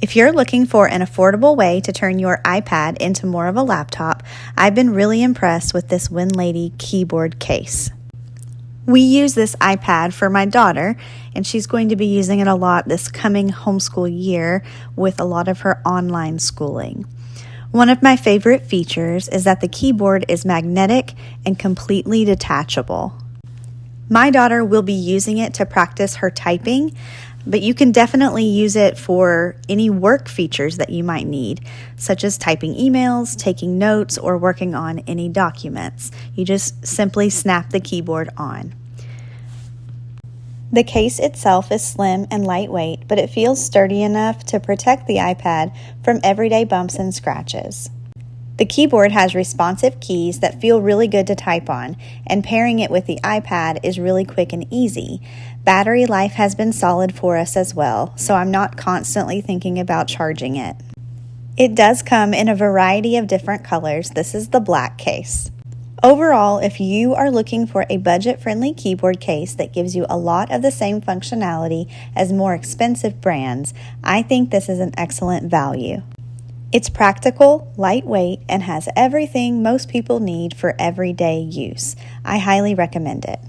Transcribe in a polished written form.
If you're looking for an affordable way to turn your iPad into more of a laptop, I've been really impressed with this Wenlaty keyboard case. We use this iPad for my daughter, and she's going to be using it a lot this coming homeschool year with a lot of her online schooling. One of my favorite features is that the keyboard is magnetic and completely detachable. My daughter will be using it to practice her typing, but you can definitely use it for any work features that you might need, such as typing emails, taking notes, or working on any documents. You just simply snap the keyboard on. The case itself is slim and lightweight, but it feels sturdy enough to protect the iPad from everyday bumps and scratches. The keyboard has responsive keys that feel really good to type on, and pairing it with the iPad is really quick and easy. Battery life has been solid for us as well, so I'm not constantly thinking about charging it. It does come in a variety of different colors. This is the black case. Overall, if you are looking for a budget-friendly keyboard case that gives you a lot of the same functionality as more expensive brands, I think this is an excellent value. It's practical, lightweight, and has everything most people need for everyday use. I highly recommend it.